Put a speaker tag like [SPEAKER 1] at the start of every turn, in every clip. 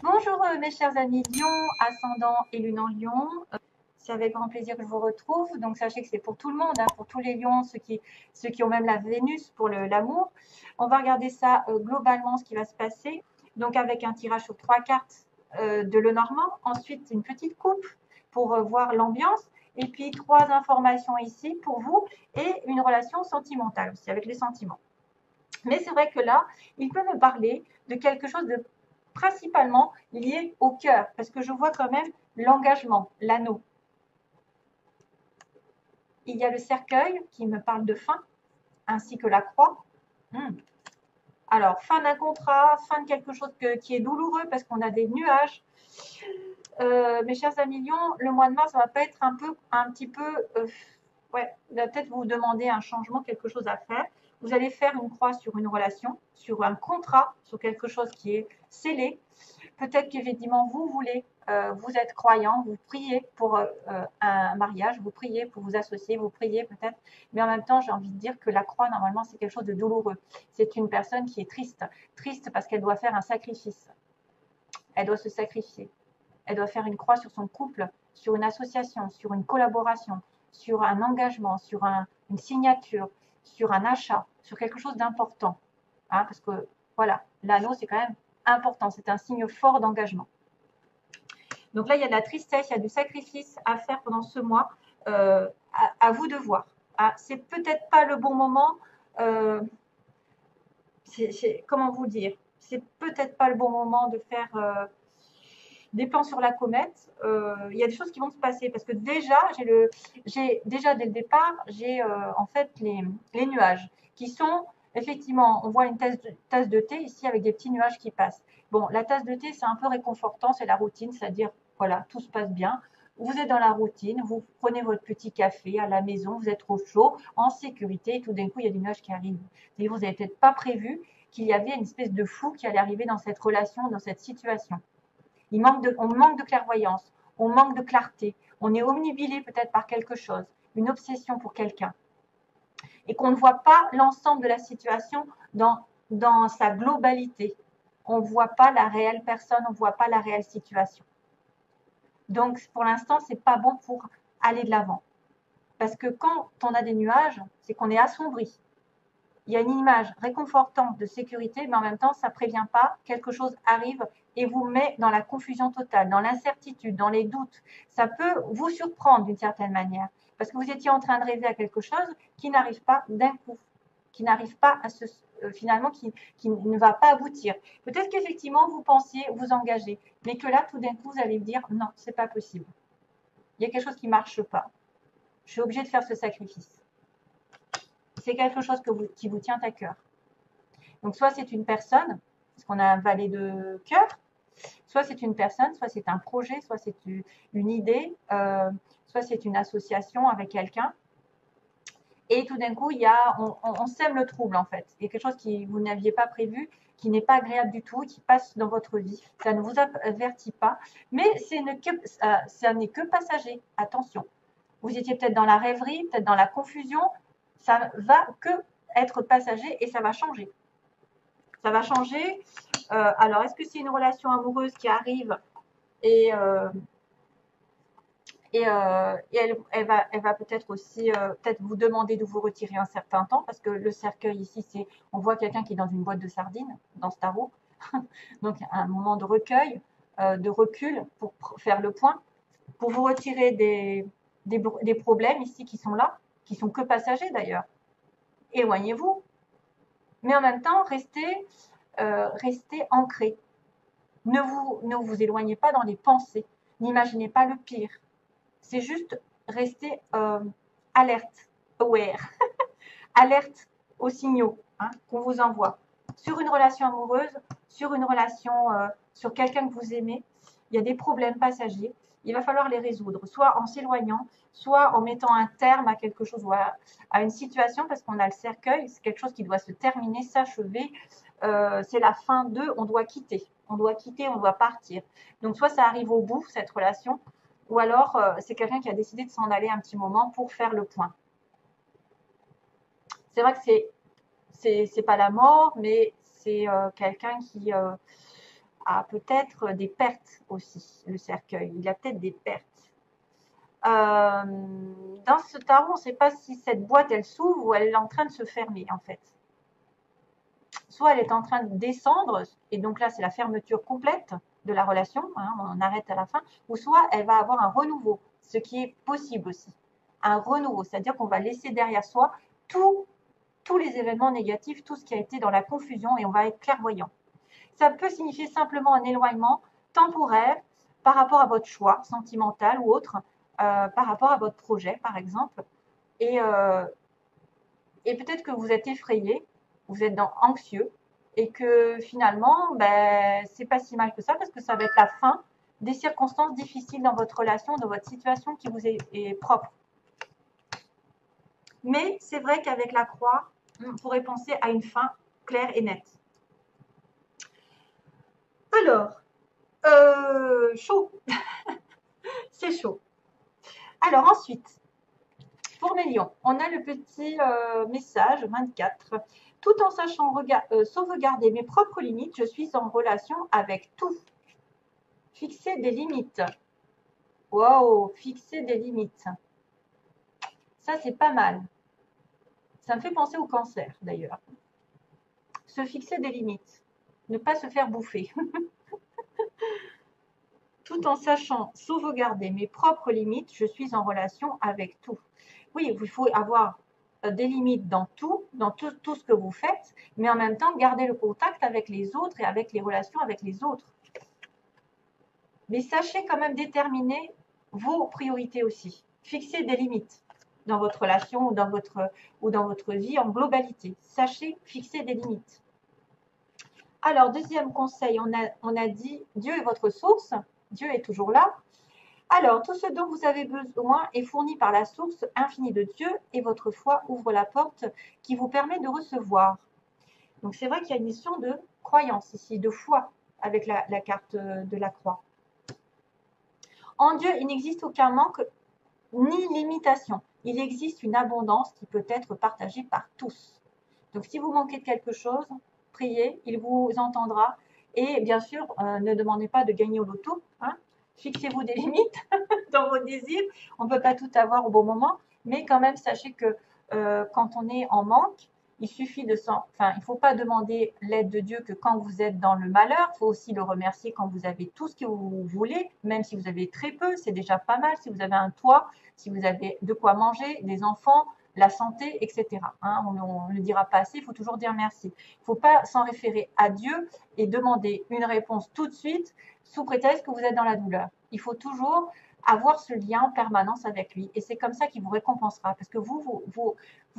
[SPEAKER 1] Bonjour mes chers amis Lion, ascendant et lune en Lion. C'est avec grand plaisir que je vous retrouve. Donc sachez que c'est pour tout le monde, hein, pour tous les lions, ceux qui ont même la Vénus pour l'amour. On va regarder ça globalement, ce qui va se passer. Donc avec un tirage sur 3 cartes de Lenormand. Ensuite, une petite coupe pour voir l'ambiance. Et puis 3 informations ici pour vous et une relation sentimentale aussi avec les sentiments. Mais c'est vrai que là, il peut me parler de quelque chose de principalement lié au cœur, parce que je vois quand même l'engagement, l'anneau. Il y a le cercueil qui me parle de fin, ainsi que la croix. Alors, fin d'un contrat, fin de quelque chose qui est douloureux parce qu'on a des nuages. Mes chers amis Lions, le mois de mars va pas être un petit peu, ouais, il va peut-être vous demander un changement, quelque chose à faire. Vous allez faire une croix sur une relation, sur un contrat, sur quelque chose qui est scellé. Peut-être qu'effectivement, vous voulez, vous êtes croyant, vous priez pour un mariage, vous priez pour vous associer, vous priez peut-être, mais en même temps, j'ai envie de dire que la croix, normalement, c'est quelque chose de douloureux. C'est une personne qui est triste, triste parce qu'elle doit faire un sacrifice. Elle doit se sacrifier. Elle doit faire une croix sur son couple, sur une association, sur une collaboration, sur un engagement, sur une signature, sur un achat, sur quelque chose d'important. Hein, parce que, voilà, l'anneau, c'est quand même important. C'est un signe fort d'engagement. Donc là, il y a de la tristesse, il y a du sacrifice à faire pendant ce mois. À vous de voir. Ah, c'est peut-être pas le bon moment. Euh, comment vous dire? C'est peut-être pas le bon moment de faire des plans sur la comète. Il y a des choses qui vont se passer parce que déjà, déjà dès le départ, j'ai en fait les nuages qui sont effectivement, on voit une tasse de thé ici avec des petits nuages qui passent. Bon, la tasse de thé, c'est un peu réconfortant, c'est la routine, c'est-à-dire, voilà, tout se passe bien. Vous êtes dans la routine, vous prenez votre petit café à la maison, vous êtes au chaud, en sécurité, et tout d'un coup, il y a des nuages qui arrivent. Et vous n'avez peut-être pas prévu qu'il y avait une espèce de flou qui allait arriver dans cette relation, dans cette situation. On manque de clairvoyance, on manque de clarté, on est omnibilé peut-être par quelque chose, une obsession pour quelqu'un, et qu'on ne voit pas l'ensemble de la situation dans sa globalité. On ne voit pas la réelle personne, on ne voit pas la réelle situation. Donc pour l'instant, ce n'est pas bon pour aller de l'avant. Parce que quand on a des nuages, c'est qu'on est assombri. Il y a une image réconfortante de sécurité, mais en même temps, ça ne prévient pas, quelque chose arrive et vous met dans la confusion totale, dans l'incertitude, dans les doutes. Ça peut vous surprendre d'une certaine manière, parce que vous étiez en train de rêver à quelque chose qui n'arrive pas d'un coup, qui n'arrive pas à se, finalement, qui ne va pas aboutir. Peut-être qu'effectivement, vous pensiez vous engager, mais que là, tout d'un coup, vous allez vous dire, non, c'est pas possible. Il y a quelque chose qui ne marche pas. Je suis obligée de faire ce sacrifice. C'est quelque chose qui vous tient à cœur. Donc, soit c'est une personne, parce qu'on a un valet de cœur, soit c'est une personne, soit c'est un projet, soit c'est une idée, soit c'est une association avec quelqu'un. Et tout d'un coup, on sème le trouble, en fait. Il y a quelque chose que vous n'aviez pas prévu, qui n'est pas agréable du tout, qui passe dans votre vie. Ça ne vous avertit pas, mais ça n'est que passager. Attention. Vous étiez peut-être dans la rêverie, peut-être dans la confusion. Ça va que être passager et ça va changer. Ça va changer. Alors, est-ce que c'est une relation amoureuse qui arrive et, elle va peut-être aussi peut-être vous demander de vous retirer un certain temps parce que le cercueil ici, on voit quelqu'un qui est dans une boîte de sardines dans ce tarot. Donc, un moment de recueil, de recul pour faire le point, pour vous retirer des problèmes ici qui sont là, qui sont que passagers d'ailleurs. Éloignez-vous, mais en même temps, restez ancré. Ne vous éloignez pas dans les pensées. N'imaginez pas le pire. C'est juste rester alerte, aware, alerte aux signaux qu'on vous envoie. Sur une relation amoureuse, sur une relation, sur quelqu'un que vous aimez, il y a des problèmes passagers. Il va falloir les résoudre, soit en s'éloignant, soit en mettant un terme à quelque chose ou à une situation, parce qu'on a le cercueil, c'est quelque chose qui doit se terminer, s'achever. C'est la fin de, on doit quitter, on doit partir. Donc soit ça arrive au bout, cette relation, ou alors c'est quelqu'un qui a décidé de s'en aller un petit moment pour faire le point. C'est vrai que c'est pas la mort, mais c'est quelqu'un a peut-être des pertes aussi, le cercueil. Il a peut-être des pertes. Dans ce tarot, on ne sait pas si cette boîte, elle s'ouvre ou elle est en train de se fermer, en fait. Soit elle est en train de descendre, et donc là, c'est la fermeture complète de la relation, hein, on arrête à la fin, ou soit elle va avoir un renouveau, ce qui est possible aussi. Un renouveau, c'est-à-dire qu'on va laisser derrière soi tous les événements négatifs, tout ce qui a été dans la confusion, et on va être clairvoyant. Ça peut signifier simplement un éloignement temporaire par rapport à votre choix sentimental ou autre, par rapport à votre projet, par exemple. Et peut-être que vous êtes effrayé, vous êtes anxieux, et que finalement, ben, c'est pas si mal que ça, parce que ça va être la fin des circonstances difficiles dans votre relation, dans votre situation qui vous est propre. Mais c'est vrai qu'avec la croix, on pourrait penser à une fin claire et nette. Alors, chaud. C'est chaud. Alors ensuite, pour mes lions, on a le petit message 24. Tout en sachant sauvegarder mes propres limites, je suis en relation avec tout. Fixer des limites. Wow, fixer des limites. Ça, c'est pas mal. Ça me fait penser au cancer, d'ailleurs. Se fixer des limites. Ne pas se faire bouffer. Tout en sachant sauvegarder mes propres limites, je suis en relation avec tout. Oui, il faut avoir des limites dans tout ce que vous faites, mais en même temps, garder le contact avec les autres et avec les relations avec les autres. Mais sachez quand même déterminer vos priorités aussi. Fixez des limites dans votre relation ou dans votre vie en globalité. Sachez fixer des limites. Alors, deuxième conseil, on a dit Dieu est votre source. Dieu est toujours là. Alors, tout ce dont vous avez besoin est fourni par la source infinie de Dieu et votre foi ouvre la porte qui vous permet de recevoir. Donc, c'est vrai qu'il y a une notion de croyance ici, de foi avec la carte de la croix. En Dieu, il n'existe aucun manque ni limitation. Il existe une abondance qui peut être partagée par tous. Donc, si vous manquez de quelque chose, priez, il vous entendra. Et bien sûr, ne demandez pas de gagner au loto. Hein. Fixez-vous des limites dans vos désirs. On ne peut pas tout avoir au bon moment, mais quand même, sachez que quand on est en manque, il suffit il ne faut pas demander l'aide de Dieu que quand vous êtes dans le malheur. Il faut aussi le remercier quand vous avez tout ce que vous voulez, même si vous avez très peu, c'est déjà pas mal. Si vous avez un toit, si vous avez de quoi manger, des enfants, la santé, etc. Hein, on ne le dira pas assez, il faut toujours dire merci. Il ne faut pas s'en référer à Dieu et demander une réponse tout de suite sous prétexte que vous êtes dans la douleur. Il faut toujours avoir ce lien en permanence avec lui et c'est comme ça qu'il vous récompensera parce que vous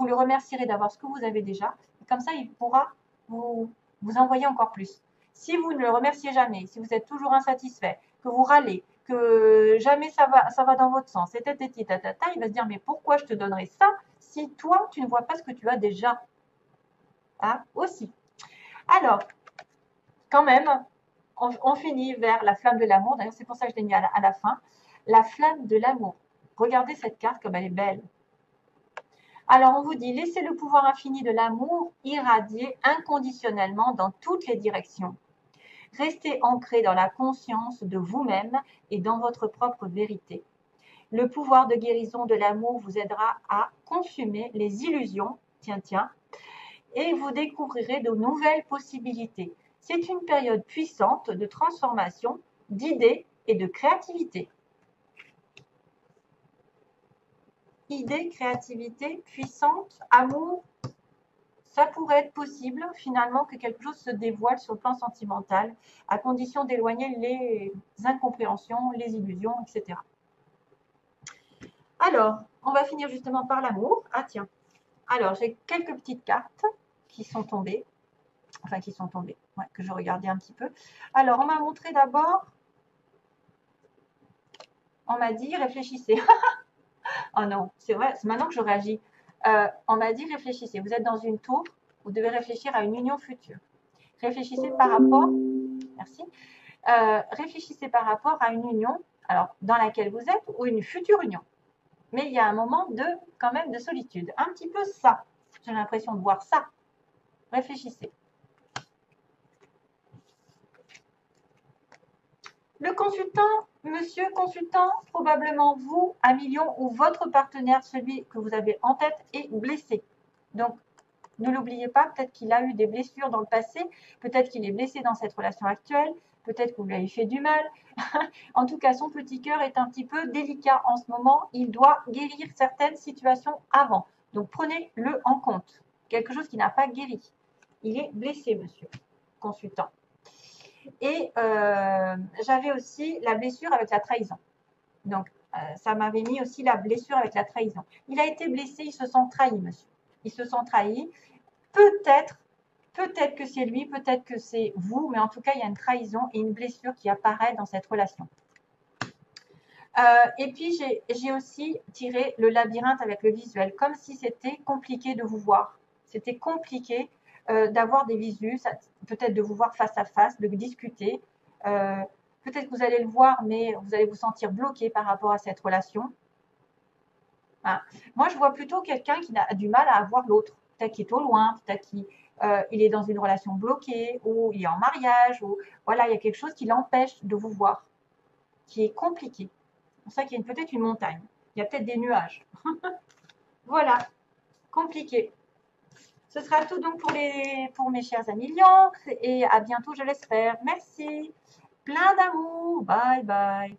[SPEAKER 1] le remercierez d'avoir ce que vous avez déjà et comme ça il pourra vous envoyer encore plus. Si vous ne le remerciez jamais, si vous êtes toujours insatisfait, que vous râlez, que jamais ça va dans votre sens, et il va se dire mais pourquoi je te donnerais ça si toi tu ne vois pas ce que tu as déjà, hein, aussi. Alors, quand même, on finit vers la flamme de l'amour. D'ailleurs, c'est pour ça que je l'ai mis à la fin. La flamme de l'amour. Regardez cette carte comme elle est belle. Alors, on vous dit, laissez le pouvoir infini de l'amour irradier inconditionnellement dans toutes les directions. Restez ancré dans la conscience de vous-même et dans votre propre vérité. Le pouvoir de guérison de l'amour vous aidera à consumer les illusions, et vous découvrirez de nouvelles possibilités. C'est une période puissante de transformation, d'idées et de créativité. Idées, créativité, puissante, amour, ça pourrait être possible finalement que quelque chose se dévoile sur le plan sentimental, à condition d'éloigner les incompréhensions, les illusions, etc. Alors, on va finir justement par l'amour. Ah tiens, alors j'ai quelques petites cartes qui sont tombées. Enfin, qui sont tombées, ouais, que je regardais un petit peu. Alors, on m'a montré d'abord, on m'a dit, réfléchissez. Oh non, c'est vrai, c'est maintenant que je réagis. On m'a dit, réfléchissez. Vous êtes dans une tour, vous devez réfléchir à une union future. Réfléchissez par rapport, merci, réfléchissez par rapport à une union, alors, dans laquelle vous êtes, ou une future union. Mais il y a un moment quand même, de solitude. Un petit peu ça. J'ai l'impression de voir ça. Réfléchissez. Le consultant, monsieur consultant, probablement vous, un million, ou votre partenaire, celui que vous avez en tête, est blessé. Donc, ne l'oubliez pas, peut-être qu'il a eu des blessures dans le passé, peut-être qu'il est blessé dans cette relation actuelle, peut-être que vous lui avez fait du mal. En tout cas, son petit cœur est un petit peu délicat en ce moment. Il doit guérir certaines situations avant. Donc, prenez-le en compte. Quelque chose qui n'a pas guéri. Il est blessé, monsieur consultant. Et j'avais aussi la blessure avec la trahison. Donc, ça m'avait mis aussi la blessure avec la trahison. Il a été blessé, il se sent trahi, monsieur. Il se sent trahi. Peut-être que c'est lui, peut-être que c'est vous, mais en tout cas, il y a une trahison et une blessure qui apparaît dans cette relation. Et puis, j'ai aussi tiré le labyrinthe avec le visuel, comme si c'était compliqué de vous voir. C'était compliqué d'avoir des visus, peut-être de vous voir face à face, de discuter. Peut-être que vous allez le voir, mais vous allez vous sentir bloqué par rapport à cette relation. Hein. Moi, je vois plutôt quelqu'un qui a du mal à avoir l'autre. Peut-être qu'il est au loin, peut-être qu'il est dans une relation bloquée, ou il est en mariage, ou voilà, il y a quelque chose qui l'empêche de vous voir, qui est compliqué. C'est pour ça qu'il y a peut-être une montagne. Il y a peut-être des nuages. Voilà, compliqué. Ce sera tout donc pour mes chers amis Lion. Et à bientôt, je l'espère. Merci. Plein d'amour. Bye bye.